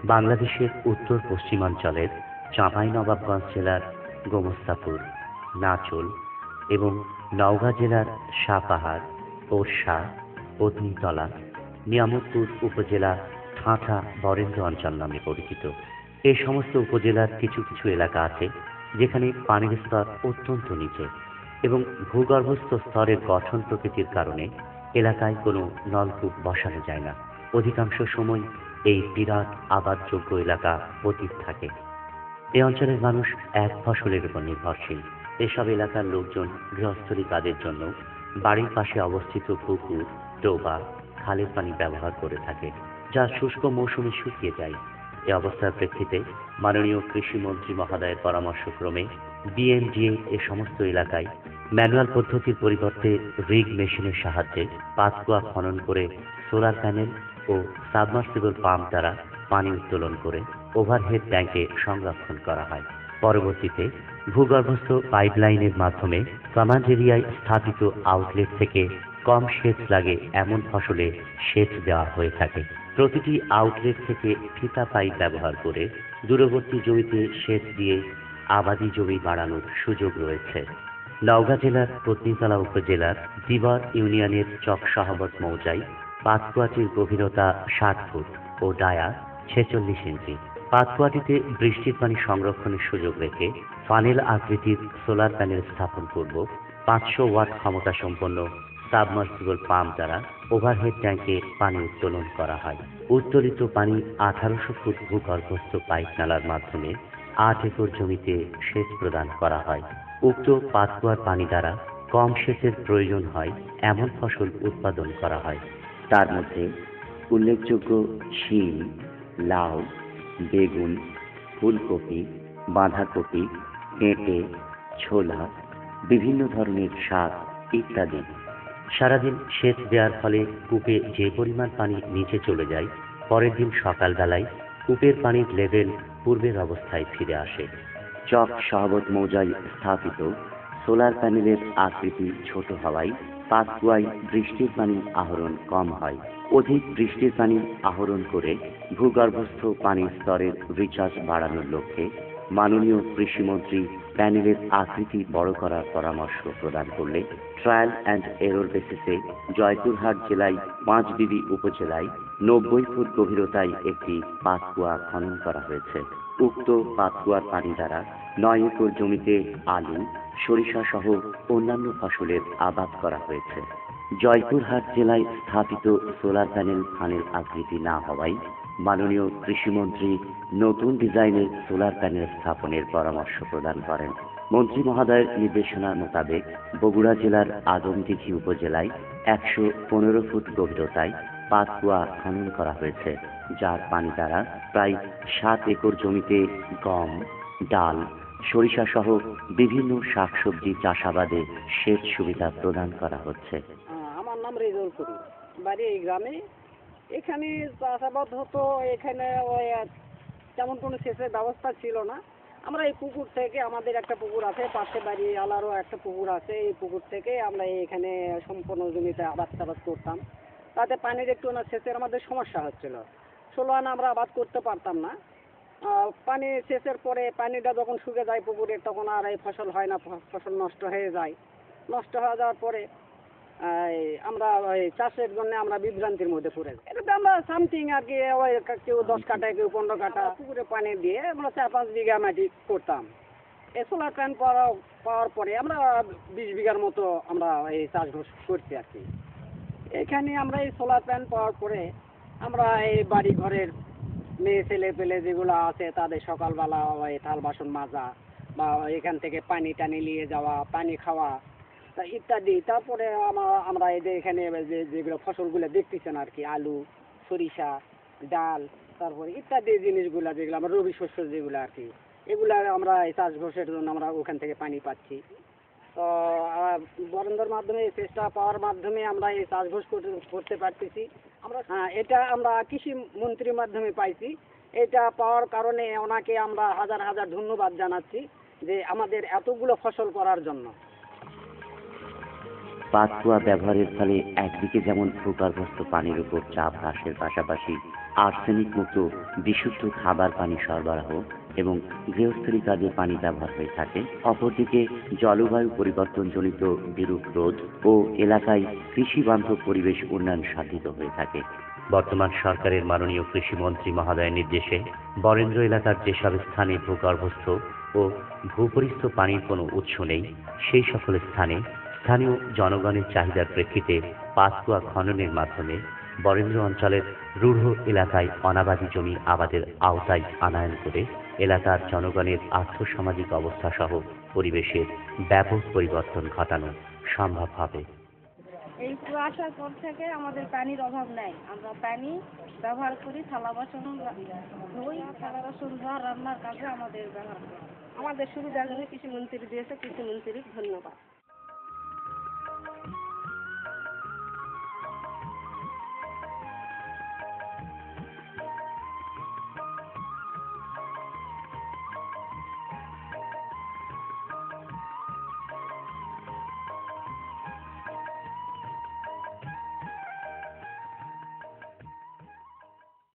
বাংলাদেশের উত্তর পশ্চিমাঞ্চলের চাঁপাইনবাবগঞ্জ জেলার গোমস্তাপুর, নাচল এবং নওগাঁ জেলার সাপাহার, ওরসা, পত্নীতলা, নিয়ামতপুর উপজেলা ঠাঁঠা বরেন্দ্র অঞ্চল নামে পরিচিত। এই সমস্ত উপজেলার কিছু কিছু এলাকা আছে যেখানে পানির স্তর অত্যন্ত নিচে এবং ভূগর্ভস্থ স্তরের গঠন প্রকৃতির কারণে এলাকায় কোনো নলকূপ বসানো যায় না। অধিকাংশ সময় এই বিরাট আবাদযোগ্য এলাকা পতিত থাকে। এই অঞ্চলের মানুষ এক ফসলের উপর নির্ভরশীল। এসব এলাকার লোকজন গৃহস্থলী কাজের জন্য বাড়ির পাশে অবস্থিত পুকুর, ডোবা, খালের পানি ব্যবহার করে থাকে, যা শুষ্ক মৌসুমে শুকিয়ে যায়। এ অবস্থার প্রেক্ষিতে মাননীয় কৃষিমন্ত্রী মহোদয়ের পরামর্শক্রমে বিএমডিএ এ সমস্ত এলাকায় ম্যানুয়াল পদ্ধতির পরিবর্তে রিগ মেশিনের সাহায্যে পাতকুয়া খনন করে সোলার প্যানেল ও সাবমার্সিবল পাম্প দ্বারা পানি উত্তোলন করে ওভারহেড ট্যাঙ্কে সংরক্ষণ করা হয়। পরবর্তীতে ভূগর্ভস্থ পাইপলাইনের মাধ্যমে কমান্ড এরিয়ায় স্থাপিত আউটলেট থেকে কম সেচ লাগে এমন ফসলে সেচ দেওয়া হয়ে থাকে। প্রতিটি আউটলেট থেকে ফিতা পাইপ ব্যবহার করে দূরবর্তী জমিতে সেচ দিয়ে আবাদি জমি বাড়ানোর সুযোগ রয়েছে। নওগাঁ জেলার পত্নীতলা উপজেলার দিবর ইউনিয়নের চক শাহবত মৌজায় পাতকুয়াটির গভীরতা 60 ফুট ও ডায়া 46 ইঞ্চি। পাতকুয়াটিতে বৃষ্টির পানি সংরক্ষণের সুযোগ রেখে ফানেল আকৃতির সোলার প্যানেল স্থাপন পূর্ব 500 ওয়াট ক্ষমতা সম্পন্ন সাবমার্সিবল পাম্প দ্বারা ওভারহেড ট্যাঙ্কে পানি উত্তোলন করা হয়। উত্তোলিত পানি 1800 ফুট ভূগর্ভস্থ পাইপ নালার মাধ্যমে 8 একর জমিতে সেচ প্রদান করা হয়। উক্ত পাতকুয়ার পানি দ্বারা কম সেচের প্রয়োজন হয় এমন ফসল উৎপাদন করা হয়। তার মধ্যে উল্লেখযোগ্য শিম, লাউ, বেগুন, ফুলকপি, বাঁধাকপি, পেঁপে, ছোলা, বিভিন্ন ধরনের শাক ইত্যাদি। সারাদিন সেচ দেওয়ার ফলে কূপে যে পরিমাণ পানি নিচে চলে যায়, পরের দিন সকালবেলায় কূপের পানির লেভেল পূর্বের অবস্থায় ফিরে আসে। চক শাহবত মৌজায় স্থাপিত সোলার প্যানেলের আকৃতি ছোট হওয়ায় পাতকুয়ায় বৃষ্টির পানি আহরণ কম হয়। অধিক বৃষ্টির পানি আহরণ করে ভূগর্ভস্থ পানির স্তরের রিচার্জ বাড়ানোর লক্ষ্যে মাননীয় কৃষিমন্ত্রী প্যানেলের আকৃতি বড় করার পরামর্শ প্রদান করলে ট্রায়াল অ্যান্ড এরর বেসিসে জয়পুরহাট জেলায় পাঁচবিবি উপজেলায় 90 ফুট গভীরতায় একটি পাতকুয়া খনন করা হয়েছে। উক্ত পাতকুয়ার পানি দ্বারা 9 একর জমিতে আলু, সরিষা সহ অন্যান্য ফসলের আবাদ করা হয়েছে। জয়পুরহাট জেলায় স্থাপিত সোলার প্যানেল ফানেল আকৃতি না হওয়ায় মাননীয় কৃষিমন্ত্রী নতুন ডিজাইনের সোলার প্যানেল স্থাপনের পরামর্শ প্রদান করেন। মন্ত্রী মহোদয়ের নির্দেশনা মোতাবেক বগুড়া জেলার আদমদীঘি উপজেলায় 115 ফুট গভীরতায় পাতকুয়া খনন করা হয়েছে, যার পানি দ্বারা প্রায় 7 একর জমিতে গম, ডাল, সরিষা সহ বিভিন্ন শাকসবজি চাষাবাদে সেচ সুবিধা প্রদান করা হচ্ছে। আমার নাম রেজাউল করিম, বাড়ি এই গ্রামে। এখানে চাষাবাদ হতো, এখানে তেমন কোনো সেচের ব্যবস্থা ছিল না। আমরা এই পুকুর থেকে, আমাদের একটা পুকুর আছে, পাশে বাড়ি আলারও একটা পুকুর আছে, এই পুকুর থেকে আমরা এখানে সম্পূর্ণ জমিতে আবাদ টাবাদ করতাম। তাতে পানির একটু না সেচের আমাদের সমস্যা হচ্ছিল। 16 আনা আমরা আবাদ করতে পারতাম না। পানি সেচের পরে পানিটা যখন শুকে যায় পুকুরে, তখন আর এই ফসল হয় না, ফসল নষ্ট হয়ে যায়। নষ্ট হয়ে যাওয়ার পরে আমরা ওই চাষের জন্য আমরা বিভ্রান্তির মধ্যে পড়ে যাই। এটাতে আমরা সামথিং আর কি, ওই কেউ 10 কাঠা, কেউ 15 কাঠা পুকুরে পানি দিয়ে আমরা 4-5 বিঘা মাটি করতাম। এই সোলার প্যান পাওয়ার পরে আমরা 20 বিঘার মতো আমরা এই চাষবাস করছি আর কি। এখানে আমরা এই সোলার প্যান পাওয়ার পরে আমরা এই বাড়ি ঘরের মেয়ে ছেলে পেলে যেগুলো আছে তাদের সকালবেলা ওই থাল বাসন মাজা বা এখান থেকে পানি টানি নিয়ে যাওয়া, পানি খাওয়া ইত্যাদি। তারপরে আমরা এদের এখানে যেগুলো ফসলগুলো দেখতেছেন আর কি, আলু, সরিষা, ডাল, তারপরে ইত্যাদি জিনিসগুলো যেগুলো আমরা রবি শস্য যেগুলো আর কি, এগুলো আমরা এই চাষবাসের জন্য আমরা ওখান থেকে পানি পাচ্ছি। তো বরেন্দ্রর মাধ্যমে এই চেষ্টা পাওয়ার মাধ্যমে আমরা এই চাষবাস করতে পারতেছি। আমরা এটা আমরা কৃষি মন্ত্রীর মাধ্যমে পাইছি। এটা পাওয়ার কারণে ওনাকে আমরা হাজার হাজার ধন্যবাদ জানাচ্ছি যে আমাদের এতগুলো ফসল করার জন্য। পাতকুয়া ব্যবহারের ফলে একদিকে যেমন ভূগর্ভস্থ পানির উপর চাপ হ্রাসের পাশাপাশি আর্সেনিক মুক্ত বিশুদ্ধ খাবার পানি সরবরাহ এবং গৃহস্থলী কাজে পানি ব্যবহার হয়ে থাকে, অপরদিকে জলবায়ু পরিবর্তনজনিত বিরূপ রোধ ও এলাকায় কৃষি বান্ধব পরিবেশ উন্নয়ন সাধিত হয়ে থাকে। বর্তমান সরকারের মাননীয় কৃষিমন্ত্রী মহোদয়ের নির্দেশে বরেন্দ্র এলাকার যেসব স্থানে ভূগর্ভস্থ ও ভূপরিস্থ পানির কোনো উৎস নেই, সেই সকল স্থানে স্থানীয় জনগণের চাহিদার প্রেক্ষিতে পাতকুয়া খননের মাধ্যমে বরেন্দ্র অঞ্চলের রূঢ় এলাকায় অনাবাদি জমি আবাদের আওতায় আনায়ন করে এলাকার জনগণের আর্থসামাজিক অবস্থা সহ পরিবেশের ব্যাপক পরিবর্তন ঘটানো সম্ভব হবে। এই কুয়া আসার পর থেকে আমাদের পানির অভাব নাই। আমরা পানি ব্যবহার করি, থালা বাসন ধুই, থালা বাসন ধোয়া, রান্নার কাজে আমাদের ব্যবহার করি। আমাদের সুবিধার জন্য কৃষিমন্ত্রী দিয়েছে, কৃষিমন্ত্রীর ধন্যবাদ।